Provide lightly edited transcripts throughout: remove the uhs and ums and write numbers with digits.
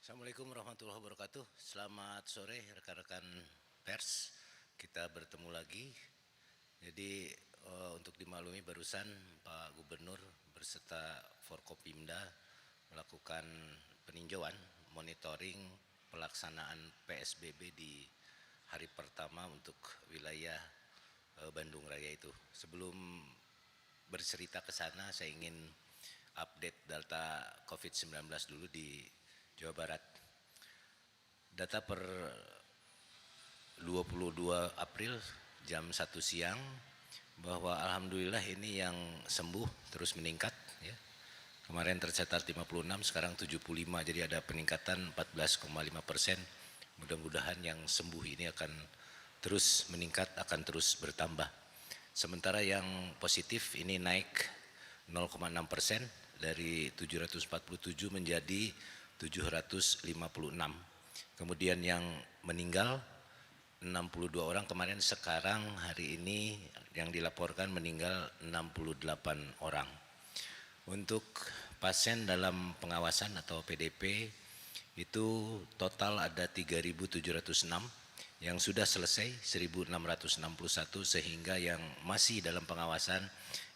Assalamualaikum warahmatullahi wabarakatuh. Selamat sore rekan-rekan pers. Kita bertemu lagi. Jadi untuk dimaklumi barusan Pak Gubernur berserta Forkopimda melakukan peninjauan monitoring pelaksanaan PSBB di hari pertama untuk wilayah Bandung Raya itu. Sebelum bercerita ke sana, saya ingin update data COVID-19 dulu di Jawa Barat. Data per 22 April jam 1 siang bahwa alhamdulillah ini yang sembuh terus meningkat ya. Kemarin tercatat 56, sekarang 75, jadi ada peningkatan 14,5%. Mudah-mudahan yang sembuh ini akan terus meningkat, akan terus bertambah. Sementara yang positif ini naik 0,6% dari 747 menjadi 756. Kemudian yang meninggal 62 orang kemarin, sekarang hari ini yang dilaporkan meninggal 68 orang. Untuk pasien dalam pengawasan atau PDP itu total ada 3.706, yang sudah selesai 1.661, sehingga yang masih dalam pengawasan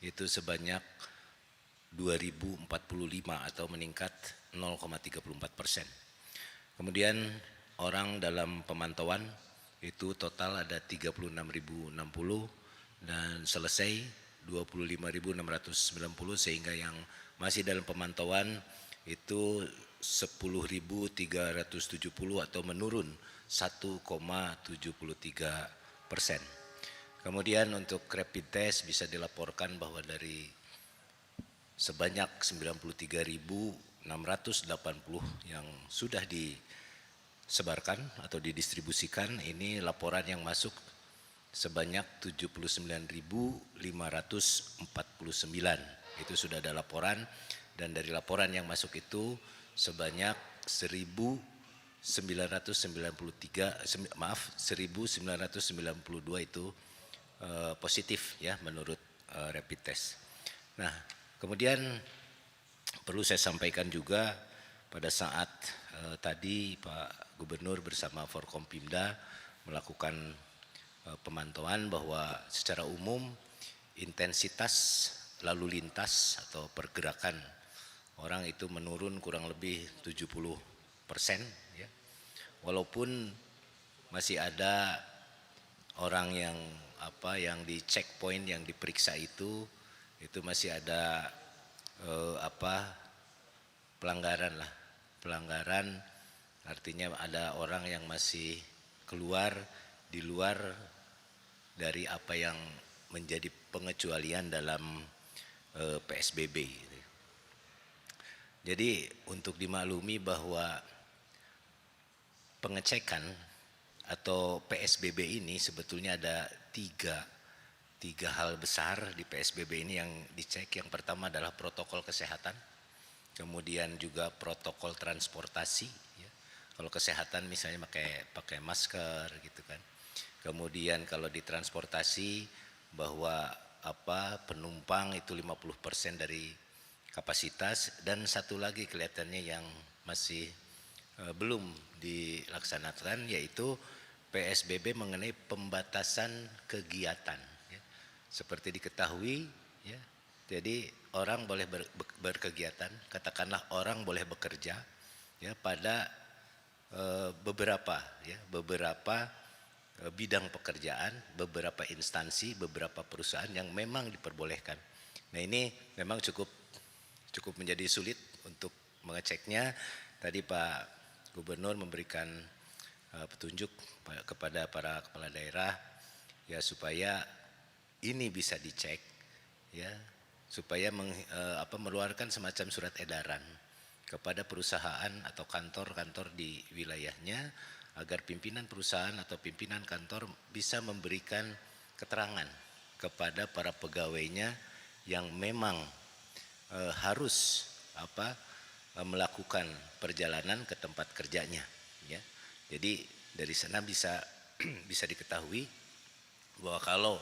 itu sebanyak 2.045 atau meningkat 0,34%. Kemudian orang dalam pemantauan itu total ada 36.060 dan selesai 25.690, sehingga yang masih dalam pemantauan itu 10.370 atau menurun 1,73%. Kemudian untuk rapid test bisa dilaporkan bahwa dari sebanyak 93.680 yang sudah disebarkan atau didistribusikan, ini laporan yang masuk sebanyak 79.549. Itu sudah ada laporan, dan dari laporan yang masuk itu sebanyak 1.992 itu positif ya menurut rapid test. Nah, kemudian perlu saya sampaikan juga pada saat tadi Pak Gubernur bersama Forkompimda melakukan pemantauan bahwa secara umum intensitas lalu lintas atau pergerakan orang itu menurun kurang lebih 70% ya. Walaupun masih ada orang yang di checkpoint yang diperiksa itu masih ada pelanggaran, artinya ada orang yang masih keluar di luar dari apa yang menjadi pengecualian dalam PSBB. Jadi untuk dimaklumi bahwa pengecekan atau PSBB ini sebetulnya ada tiga hal besar di PSBB ini yang dicek. Yang pertama adalah protokol kesehatan, kemudian juga protokol transportasi ya. Kalau kesehatan misalnya pakai masker gitu kan. Kemudian kalau di transportasi bahwa penumpang itu 50% dari kapasitas, dan satu lagi kelihatannya yang masih belum dilaksanakan yaitu PSBB mengenai pembatasan kegiatan. Seperti diketahui ya, jadi orang boleh berkegiatan, katakanlah orang boleh bekerja ya pada beberapa bidang pekerjaan, beberapa instansi, beberapa perusahaan yang memang diperbolehkan. Nah, ini memang cukup menjadi sulit untuk mengeceknya. Tadi Pak Gubernur memberikan petunjuk kepada para kepala daerah ya supaya ini bisa dicek ya, supaya mengeluarkan semacam surat edaran kepada perusahaan atau kantor-kantor di wilayahnya, agar pimpinan perusahaan atau pimpinan kantor bisa memberikan keterangan kepada para pegawainya yang memang harus melakukan perjalanan ke tempat kerjanya ya. Jadi dari sana bisa diketahui bahwa kalau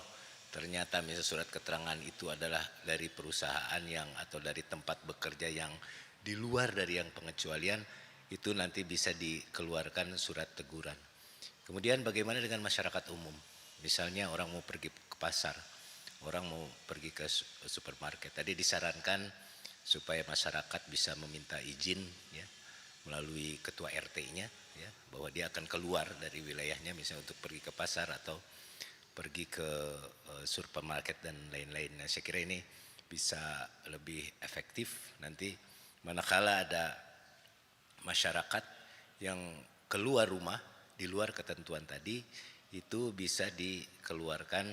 ternyata misalnya surat keterangan itu adalah dari perusahaan yang atau dari tempat bekerja yang di luar dari yang pengecualian, itu nanti bisa dikeluarkan surat teguran. Kemudian bagaimana dengan masyarakat umum? Misalnya orang mau pergi ke pasar, orang mau pergi ke supermarket. Tadi disarankan supaya masyarakat bisa meminta izin ya melalui ketua RT-nya ya bahwa dia akan keluar dari wilayahnya misalnya untuk pergi ke pasar atau pergi ke supermarket dan lain-lain. Nah, saya kira ini bisa lebih efektif nanti manakala ada masyarakat yang keluar rumah di luar ketentuan tadi itu bisa dikeluarkan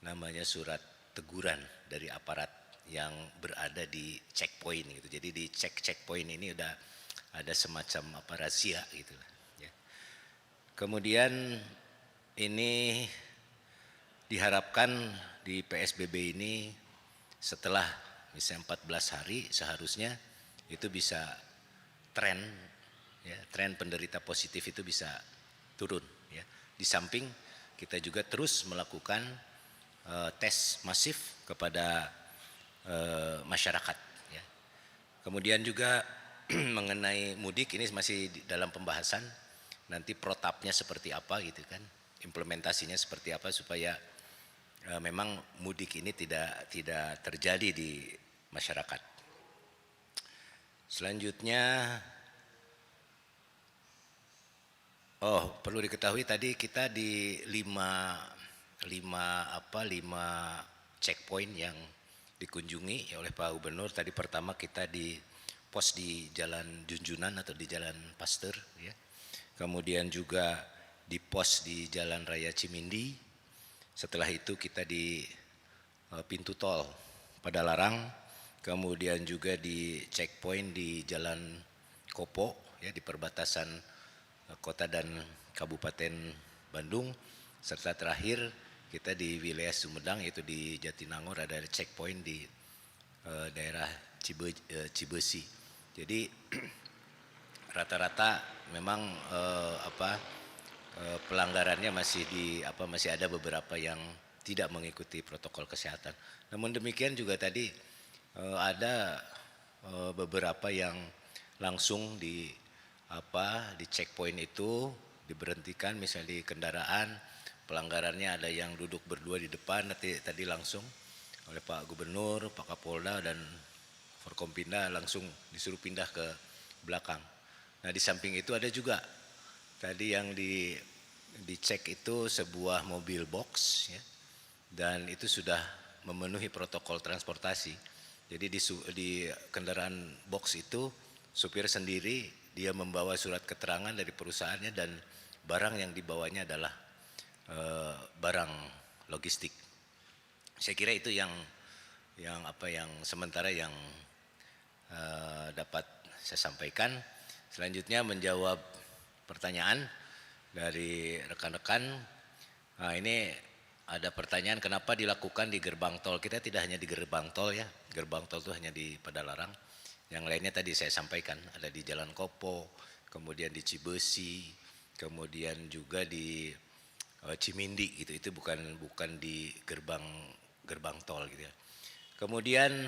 namanya surat teguran dari aparat yang berada di checkpoint gitu. Jadi di checkpoint ini udah ada semacam apa rahasia gitu ya. Kemudian ini diharapkan di PSBB ini setelah misalnya 14 hari seharusnya itu bisa tren ya, tren penderita positif itu bisa turun ya. Di samping kita juga terus melakukan tes masif kepada masyarakat ya. Kemudian juga mengenai mudik ini masih dalam pembahasan nanti protapnya seperti apa gitu kan, implementasinya seperti apa supaya memang mudik ini tidak terjadi di masyarakat. Selanjutnya, perlu diketahui tadi kita di 5 checkpoint yang dikunjungi oleh Pak Gubernur. Tadi pertama kita di pos di Jalan Junjunan atau di Jalan Pasteur ya. Kemudian juga di pos di Jalan Raya Cimindi. Setelah itu kita di pintu tol Padalarang, kemudian juga di checkpoint di Jalan Kopo ya di perbatasan kota dan Kabupaten Bandung, serta terakhir kita di wilayah Sumedang yaitu di Jatinangor ada checkpoint di daerah Cibesi. Jadi rata-rata memang pelanggarannya masih ada beberapa yang tidak mengikuti protokol kesehatan. Namun demikian juga tadi ada beberapa yang langsung di checkpoint itu diberhentikan, misalnya di kendaraan pelanggarannya ada yang duduk berdua di depan, tadi langsung oleh Pak Gubernur, Pak Kapolda dan Forkompinda langsung disuruh pindah ke belakang. Nah di samping itu ada juga tadi yang dicek itu sebuah mobil box ya, dan itu sudah memenuhi protokol transportasi. Jadi di kendaraan box itu supir sendiri dia membawa surat keterangan dari perusahaannya dan barang yang dibawanya adalah barang logistik. Saya kira itu yang sementara yang dapat saya sampaikan. Selanjutnya menjawab pertanyaan dari rekan-rekan. Nah, ini ada pertanyaan kenapa dilakukan di gerbang tol. Kita tidak hanya di gerbang tol ya. Gerbang tol itu hanya di Padalarang. Yang lainnya tadi saya sampaikan ada di Jalan Kopo, kemudian di Cibesi, kemudian juga di Cimindi gitu. Itu bukan di gerbang tol gitu ya. Kemudian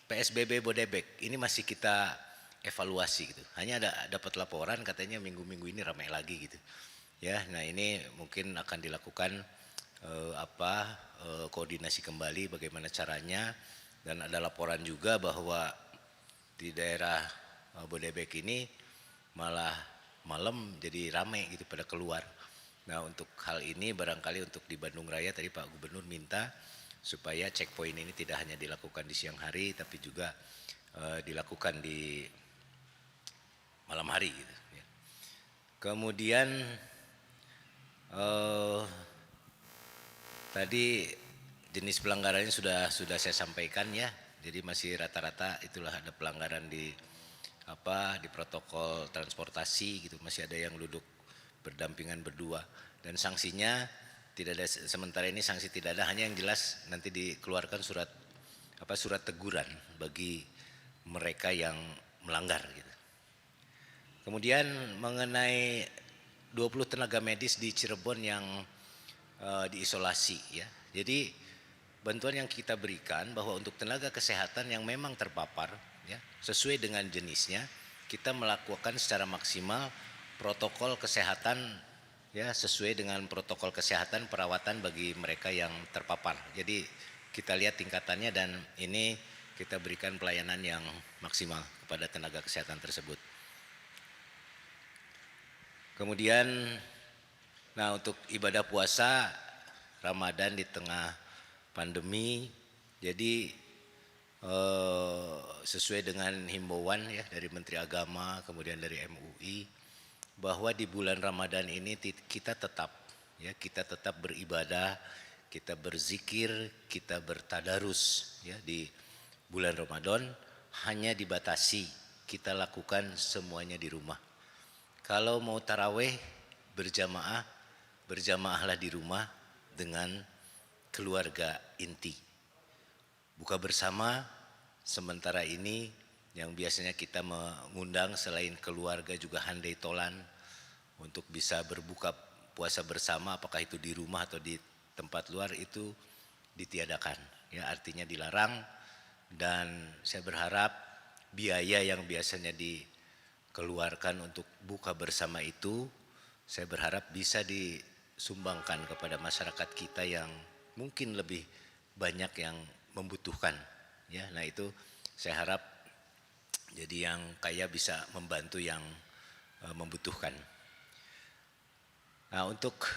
PSBB Bodebek ini masih kita evaluasi gitu. Hanya dapat laporan katanya minggu-minggu ini ramai lagi gitu. Ya, nah ini mungkin akan dilakukan koordinasi kembali bagaimana caranya, dan ada laporan juga bahwa di daerah Bodebek ini malah malam jadi ramai gitu pada keluar. Nah, untuk hal ini barangkali untuk di Bandung Raya tadi Pak Gubernur minta supaya checkpoint ini tidak hanya dilakukan di siang hari tapi juga dilakukan di malam hari gitu ya. Kemudian tadi jenis pelanggarannya sudah saya sampaikan ya. Jadi masih rata-rata itulah ada pelanggaran di protokol transportasi gitu, masih ada yang duduk berdampingan berdua, dan sanksinya tidak ada sementara ini, sanksi tidak ada, hanya yang jelas nanti dikeluarkan surat teguran bagi mereka yang melanggar gitu. Kemudian mengenai 20 tenaga medis di Cirebon yang diisolasi ya. Jadi bantuan yang kita berikan bahwa untuk tenaga kesehatan yang memang terpapar ya, sesuai dengan jenisnya kita melakukan secara maksimal protokol kesehatan ya sesuai dengan protokol kesehatan perawatan bagi mereka yang terpapar. Jadi kita lihat tingkatannya dan ini kita berikan pelayanan yang maksimal kepada tenaga kesehatan tersebut. Kemudian nah untuk ibadah puasa Ramadan di tengah pandemi, jadi sesuai dengan himbauan ya dari Menteri Agama kemudian dari MUI bahwa di bulan Ramadan ini kita tetap beribadah, kita berzikir, kita bertadarus ya di bulan Ramadan, hanya dibatasi kita lakukan semuanya di rumah. Kalau mau taraweh berjamaahlah di rumah dengan keluarga inti. Buka bersama, sementara ini yang biasanya kita mengundang selain keluarga juga handai tolan untuk bisa berbuka puasa bersama, apakah itu di rumah atau di tempat luar, itu ditiadakan. Ya, artinya dilarang, dan saya berharap biaya yang biasanya dikeluarkan untuk buka bersama itu, saya berharap bisa disumbangkan kepada masyarakat kita yang mungkin lebih banyak yang membutuhkan ya. Nah itu saya harap jadi yang kaya bisa membantu yang membutuhkan. Nah untuk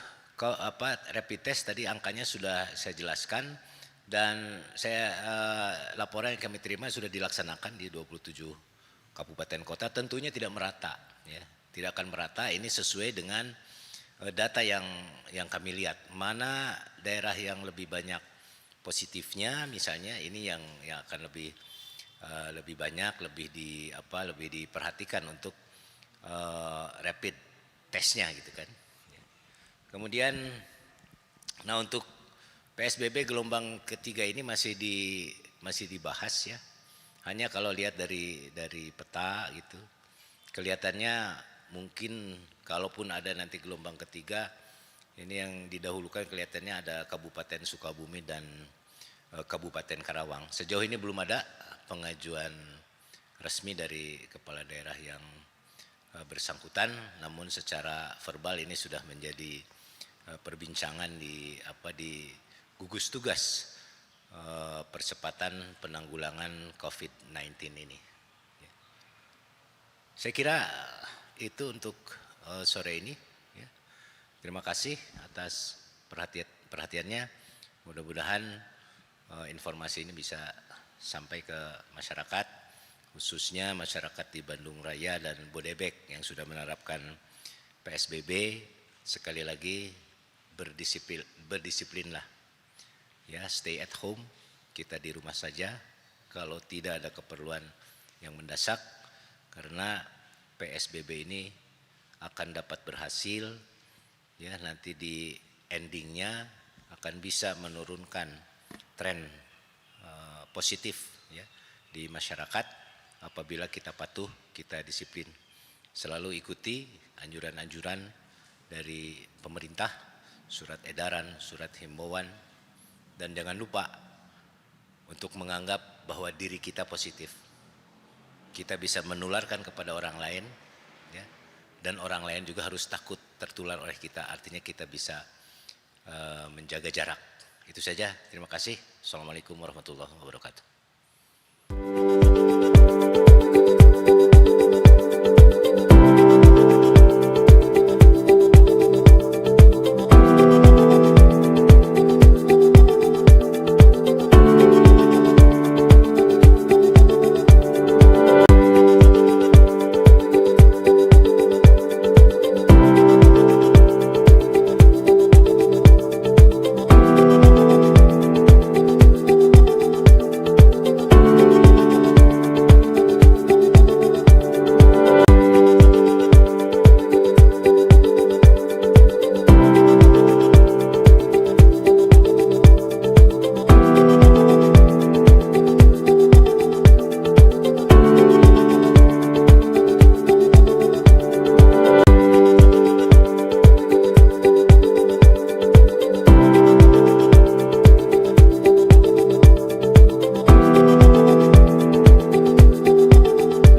rapid test tadi angkanya sudah saya jelaskan, dan saya laporan yang kami terima sudah dilaksanakan di 27 kabupaten kota, tentunya tidak merata ya, tidak akan merata. Ini sesuai dengan data yang kami lihat, mana daerah yang lebih banyak positifnya misalnya, ini yang akan lebih banyak, lebih diperhatikan untuk rapid testnya gitu kan. Kemudian nah untuk PSBB gelombang ketiga ini masih dibahas ya. Hanya kalau lihat dari peta gitu, kelihatannya mungkin kalaupun ada nanti gelombang ketiga, ini yang didahulukan kelihatannya ada Kabupaten Sukabumi dan Kabupaten Karawang. Sejauh ini belum ada pengajuan resmi dari kepala daerah yang bersangkutan, namun secara verbal ini sudah menjadi perbincangan di gugus tugas percepatan penanggulangan COVID-19 ini. Saya kira itu untuk sore ini. Ya. Terima kasih atas perhatiannya. Mudah-mudahan informasi ini bisa sampai ke masyarakat, khususnya masyarakat di Bandung Raya dan Bodebek yang sudah menerapkan PSBB. Sekali lagi berdisiplinlah. Ya, stay at home, kita di rumah saja kalau tidak ada keperluan yang mendesak, karena PSBB ini akan dapat berhasil ya, nanti di endingnya akan bisa menurunkan tren positif ya di masyarakat apabila kita patuh, kita disiplin, selalu ikuti anjuran-anjuran dari pemerintah, surat edaran, surat himbauan. Dan jangan lupa untuk menganggap bahwa diri kita positif. Kita bisa menularkan kepada orang lain, ya, dan orang lain juga harus takut tertular oleh kita. Artinya kita bisa menjaga jarak. Itu saja. Terima kasih. Assalamualaikum warahmatullahi wabarakatuh.